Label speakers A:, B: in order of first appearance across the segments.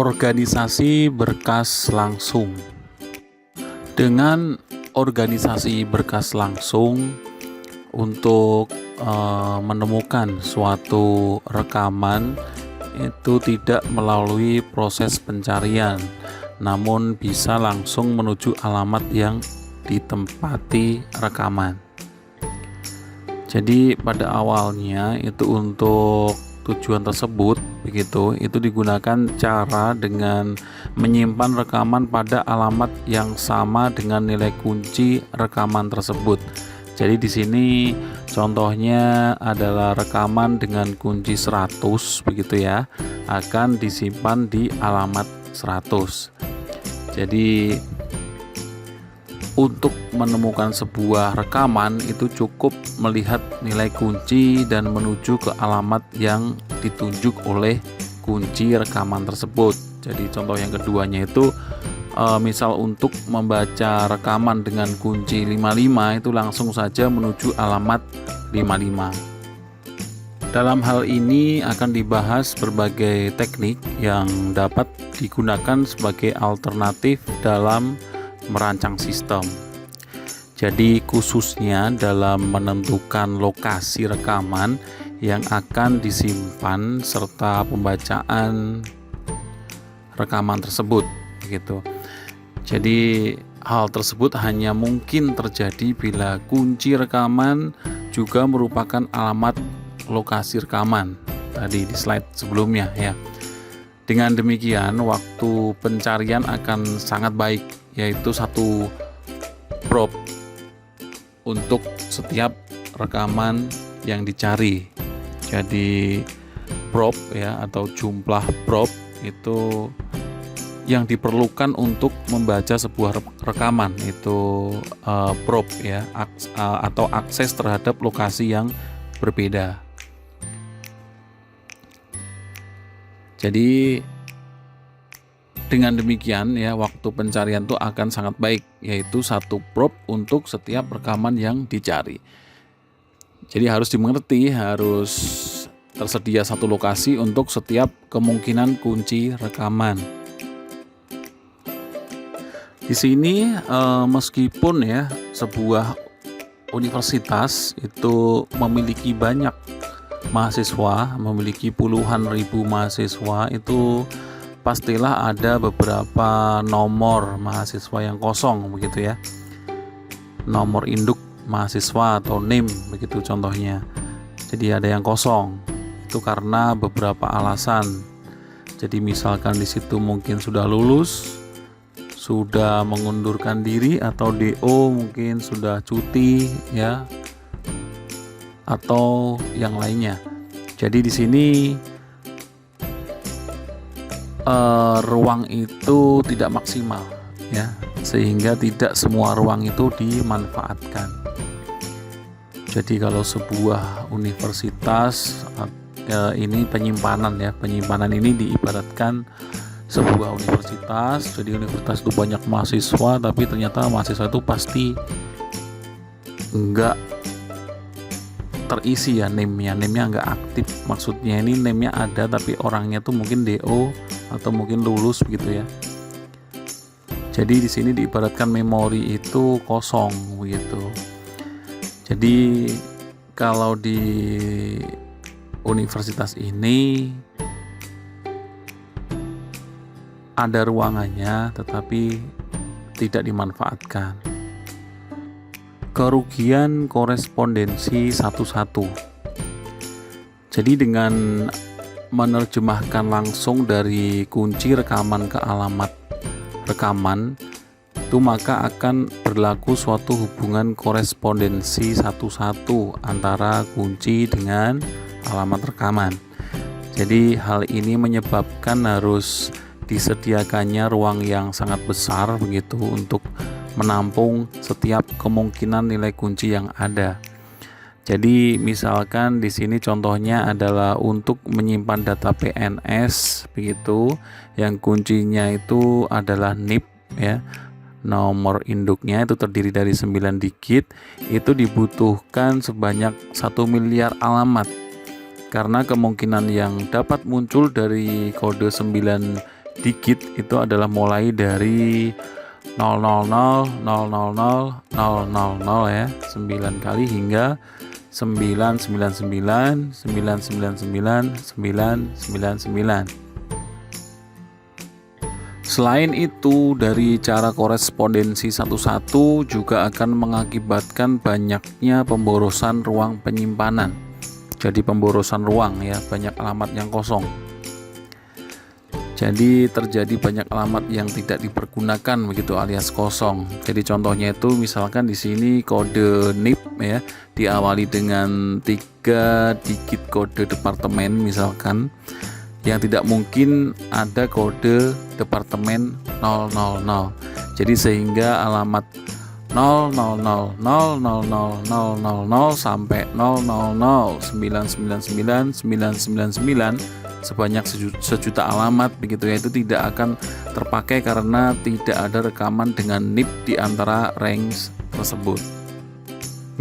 A: Organisasi berkas langsung. Dengan organisasi berkas langsung untuk menemukan suatu rekaman itu tidak melalui proses pencarian, namun bisa langsung menuju alamat yang ditempati rekaman. Jadi pada awalnya itu untuk tujuan tersebut itu digunakan cara dengan menyimpan rekaman pada alamat yang sama dengan nilai kunci rekaman tersebut. Jadi di sini contohnya adalah rekaman dengan kunci 100 akan disimpan di alamat 100. Jadi untuk menemukan sebuah rekaman itu cukup melihat nilai kunci dan menuju ke alamat yang ditunjuk oleh kunci rekaman tersebut. Jadi contoh yang keduanya itu misal untuk membaca rekaman dengan kunci 55 itu langsung saja menuju alamat 55. Dalam hal ini akan dibahas berbagai teknik yang dapat digunakan sebagai alternatif dalam merancang sistem. Jadi khususnya dalam menentukan lokasi rekaman yang akan disimpan serta pembacaan rekaman tersebut Jadi hal tersebut hanya mungkin terjadi bila kunci rekaman juga merupakan alamat lokasi rekaman tadi di slide sebelumnya ya. Dengan demikian waktu pencarian akan sangat baik, yaitu satu prop untuk setiap rekaman yang dicari. Jadi prop atau jumlah prop itu yang diperlukan untuk membaca sebuah rekaman itu prop atau akses terhadap lokasi yang berbeda. Jadi dengan demikian waktu pencarian itu akan sangat baik, yaitu satu prop untuk setiap rekaman yang dicari. Jadi harus dimengerti, harus tersedia satu lokasi untuk setiap kemungkinan kunci rekaman. Di sini meskipun sebuah universitas itu memiliki banyak mahasiswa, memiliki puluhan ribu mahasiswa, itu pastilah ada beberapa nomor mahasiswa yang kosong nomor induk mahasiswa atau NIM contohnya. Jadi ada yang kosong itu karena beberapa alasan. Jadi misalkan di situ mungkin sudah lulus, sudah mengundurkan diri, atau DO mungkin sudah cuti atau yang lainnya. Jadi di sini ruang itu tidak maksimal sehingga tidak semua ruang itu dimanfaatkan. Jadi kalau sebuah universitas ini penyimpanan ini diibaratkan sebuah universitas. Jadi universitas itu banyak mahasiswa, tapi ternyata mahasiswa itu pasti enggak terisi NIM-nya enggak aktif. Maksudnya ini NIM-nya ada tapi orangnya tuh mungkin DO atau mungkin lulus Jadi di sini diibaratkan memori itu kosong Jadi kalau di universitas ini ada ruangannya tetapi tidak dimanfaatkan. Kerugian korespondensi 11. Jadi dengan menerjemahkan langsung dari kunci rekaman ke alamat rekaman itu maka akan berlaku suatu hubungan korespondensi 11 antara kunci dengan alamat rekaman. Jadi hal ini menyebabkan harus disediakannya ruang yang sangat besar untuk menampung setiap kemungkinan nilai kunci yang ada. Jadi misalkan di sini contohnya adalah untuk menyimpan data PNS yang kuncinya itu adalah NIP nomor induknya itu terdiri dari 9 digit, itu dibutuhkan sebanyak 1 miliar alamat karena kemungkinan yang dapat muncul dari kode 9 digit itu adalah mulai dari 000000000 ya, 9 kali hingga 999999999. Selain itu, dari cara korespondensi satu-satu juga akan mengakibatkan banyaknya pemborosan ruang penyimpanan. Jadi pemborosan ruang ya, banyak alamat yang kosong. Jadi terjadi banyak alamat yang tidak dipergunakan begitu, alias kosong. Jadi contohnya itu misalkan di sini kode NIP ya diawali dengan 3 digit kode departemen misalkan, yang tidak mungkin ada kode departemen 000. Jadi sehingga alamat 000000000 sampai 000999999 sebanyak sejuta alamat begitu ya, itu tidak akan terpakai karena tidak ada rekaman dengan NIP di antara range tersebut.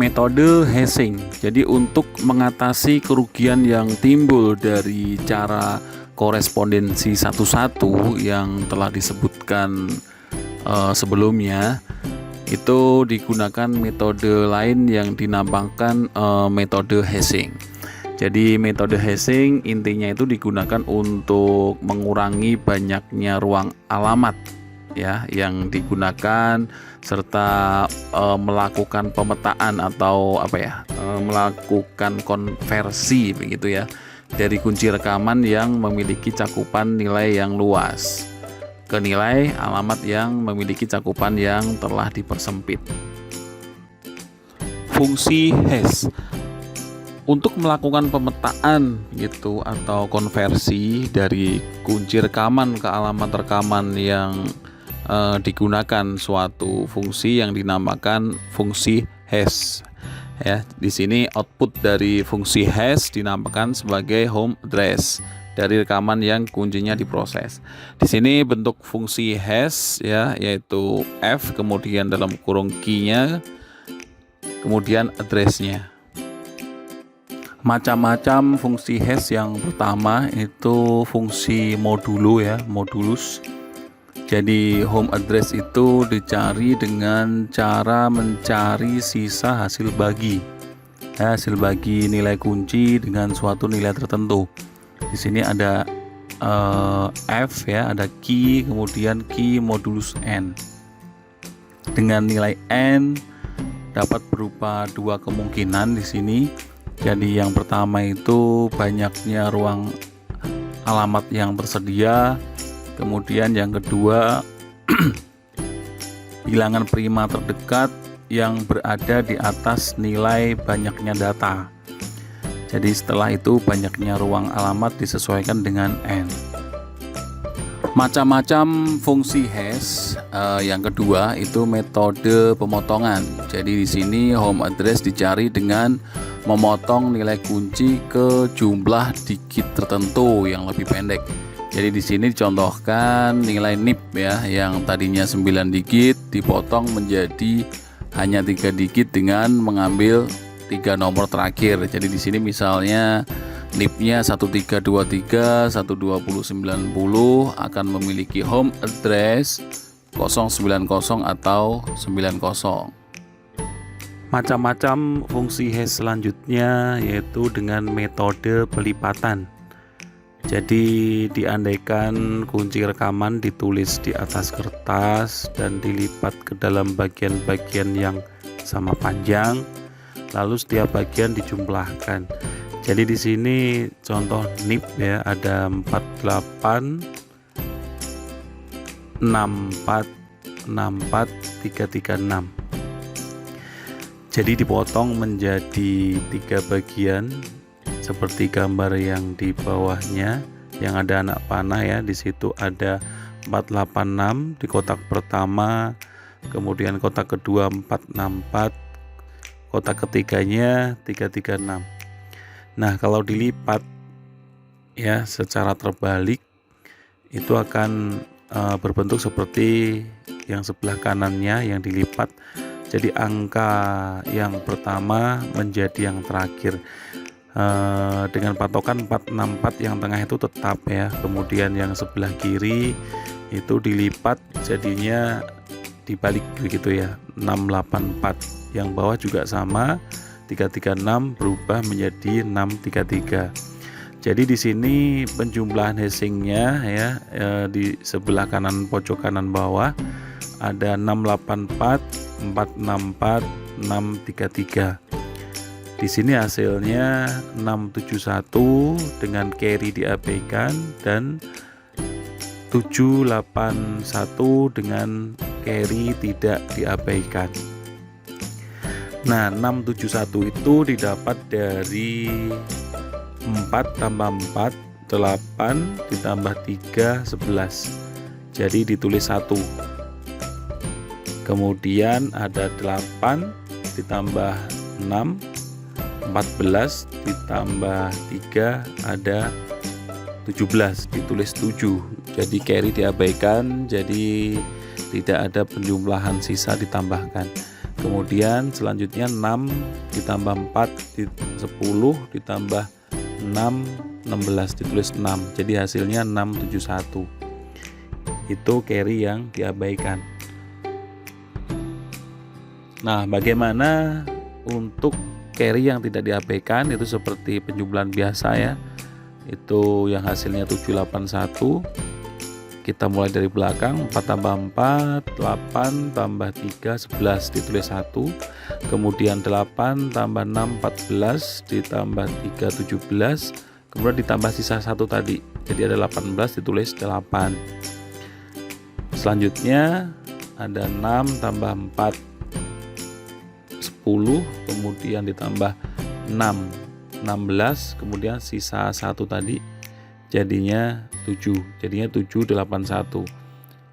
A: Metode hashing. Jadi untuk mengatasi kerugian yang timbul dari cara korespondensi satu-satu yang telah disebutkan sebelumnya, itu digunakan metode lain yang dinamakan metode hashing. Jadi metode hashing intinya itu digunakan untuk mengurangi banyaknya ruang alamat ya yang digunakan, serta melakukan pemetaan atau melakukan konversi begitu ya, dari kunci rekaman yang memiliki cakupan nilai yang luas ke nilai alamat yang memiliki cakupan yang telah dipersempit. Fungsi hash untuk melakukan pemetaan gitu atau konversi dari kunci rekaman ke alamat rekaman yang digunakan suatu fungsi yang dinamakan fungsi hash. Ya, di sini output dari fungsi hash dinamakan sebagai home address dari rekaman yang kuncinya diproses. Di sini bentuk fungsi hash ya, yaitu f kemudian dalam kurung key-nya kemudian address-nya. Macam-macam fungsi hash. Yang pertama itu fungsi modulo ya, modulus. Jadi home address itu dicari dengan cara mencari sisa hasil bagi. Ya, hasil bagi nilai kunci dengan suatu nilai tertentu. Di sini ada F ya, ada key, kemudian key modulus n. Dengan nilai n dapat berupa 2 kemungkinan di sini. Jadi yang pertama itu banyaknya ruang alamat yang tersedia. Kemudian yang kedua bilangan prima terdekat yang berada di atas nilai banyaknya data. Jadi setelah itu banyaknya ruang alamat disesuaikan dengan n. Macam-macam fungsi hash. Yang kedua itu metode pemotongan. Jadi di sini home address dicari dengan memotong nilai kunci ke jumlah digit tertentu yang lebih pendek. Jadi di sini dicontohkan nilai NIP ya, yang tadinya 9 digit dipotong menjadi hanya 3 digit dengan mengambil 3 nomor terakhir. Jadi di sini misalnya NIP-nya 1323 12090 akan memiliki home address 090 atau 90. Macam-macam fungsi hash selanjutnya yaitu dengan metode pelipatan. Jadi diandaikan kunci rekaman ditulis di atas kertas dan dilipat ke dalam bagian-bagian yang sama panjang, lalu setiap bagian dijumlahkan. Jadi di sini contoh NIP ya, ada 48 64 64 336. Jadi dipotong menjadi 3 bagian seperti gambar yang di bawahnya yang ada anak panah ya. Di situ ada 486 di kotak pertama, kemudian kotak kedua 464, kotak ketiganya 336. Nah, kalau dilipat ya secara terbalik itu akan berbentuk seperti yang sebelah kanannya yang dilipat. Jadi angka yang pertama menjadi yang terakhir. dengan patokan 464 yang tengah itu tetap ya. Kemudian yang sebelah kiri itu dilipat jadinya dibalik begitu ya, 684. Yang bawah juga sama, 336 berubah menjadi 633. Jadi di sini penjumlahan hashingnya ya, di sebelah kanan pojok kanan bawah ada 684, 464, 633. Di sini hasilnya 671 dengan carry diabaikan dan 781 dengan carry tidak diabaikan. Nah, 671 itu didapat dari 4 tambah 4, 8 ditambah 3, 11. Jadi ditulis 1. Kemudian ada 8 ditambah 6, 14 ditambah 3 ada 17, ditulis 7. Jadi carry diabaikan, jadi tidak ada penjumlahan sisa ditambahkan. Kemudian selanjutnya 6 ditambah 4 10 ditambah 6 16, ditulis 6. Jadi hasilnya 671. Itu carry yang diabaikan. Nah, bagaimana untuk carry yang tidak diabaikan? Itu seperti penjumlahan biasa ya. Itu yang hasilnya 781. Kita mulai dari belakang, 4 tambah 4, 8 tambah 3, 11, ditulis 1. Kemudian 8 tambah 6, 14, ditambah 3, 17. Kemudian ditambah sisa 1 tadi. Jadi ada 18, ditulis 8. Selanjutnya ada 6 tambah 4, 10, kemudian ditambah 6, 16, kemudian sisa 1 tadi jadinya 7, jadinya 781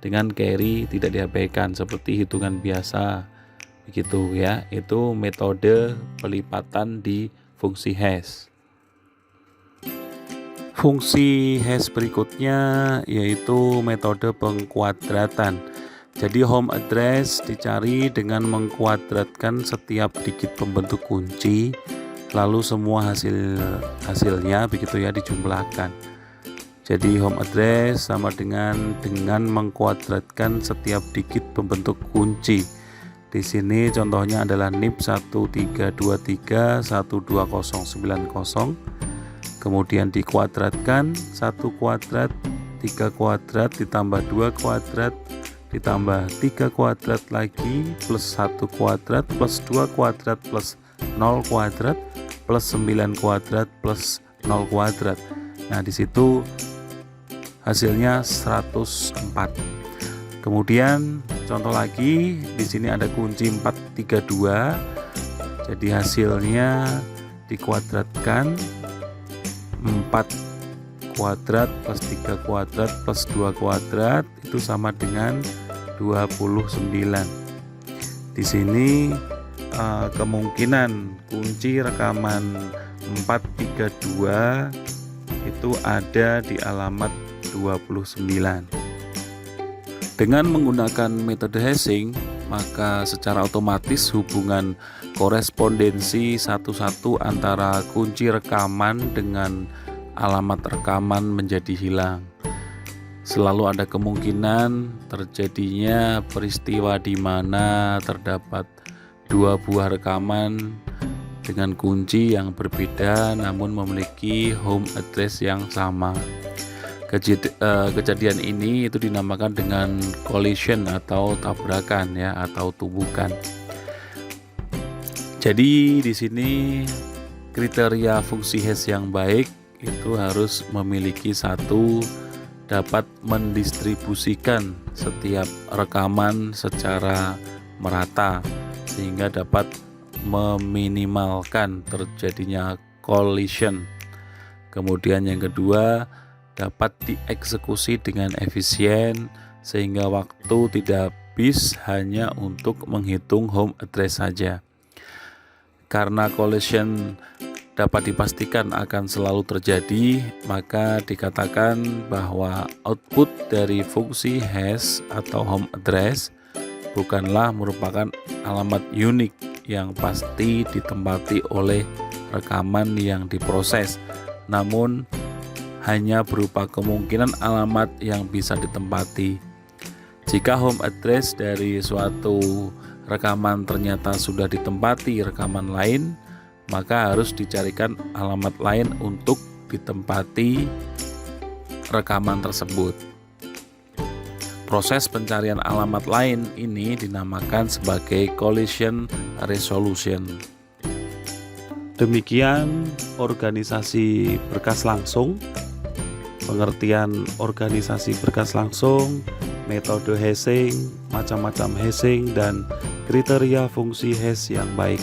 A: dengan carry tidak diabaikan seperti hitungan biasa begitu ya. Itu metode pelipatan di fungsi hash. Fungsi hash berikutnya yaitu metode pengkuadratan. Jadi home address dicari dengan mengkuadratkan setiap digit pembentuk kunci, lalu semua hasilnya begitu ya dijumlahkan. Jadi home address sama dengan mengkuadratkan setiap digit pembentuk kunci. Di sini contohnya adalah NIP 1323 12090. Kemudian dikuadratkan 1 kuadrat, 3 kuadrat ditambah 2 kuadrat ditambah 3 kuadrat lagi plus 1 kuadrat plus 2 kuadrat plus 0 kuadrat plus 9 kuadrat plus 0 kuadrat. Nah, di situ hasilnya 104. Kemudian contoh lagi, di sini ada kunci 432. Jadi hasilnya dikuadratkan 4 kuadrat plus 3 kuadrat plus 2 kuadrat itu sama dengan 29. Di sini kemungkinan kunci rekaman 432 itu ada di alamat 29. Dengan menggunakan metode hashing, maka secara otomatis hubungan korespondensi satu-satu antara kunci rekaman dengan alamat rekaman menjadi hilang. Selalu ada kemungkinan terjadinya peristiwa di mana terdapat 2 buah rekaman dengan kunci yang berbeda namun memiliki home address yang sama. Kejadian ini itu dinamakan dengan collision atau tabrakan ya, atau tubukan. Jadi di sini kriteria fungsi hash yang baik itu harus memiliki satu, dapat mendistribusikan setiap rekaman secara merata sehingga dapat meminimalkan terjadinya collision. Kemudian yang kedua, dapat dieksekusi dengan efisien sehingga waktu tidak habis hanya untuk menghitung home address saja. Karena collision dapat dipastikan akan selalu terjadi, maka dikatakan bahwa output dari fungsi hash atau home address bukanlah merupakan alamat unik yang pasti ditempati oleh rekaman yang diproses, namun hanya berupa kemungkinan alamat yang bisa ditempati. Jika home address dari suatu rekaman ternyata sudah ditempati rekaman lain, maka harus dicarikan alamat lain untuk ditempati rekaman tersebut. Proses pencarian alamat lain ini dinamakan sebagai collision resolution. Demikian organisasi berkas langsung, pengertian organisasi berkas langsung, metode hashing, macam-macam hashing, dan kriteria fungsi hash yang baik.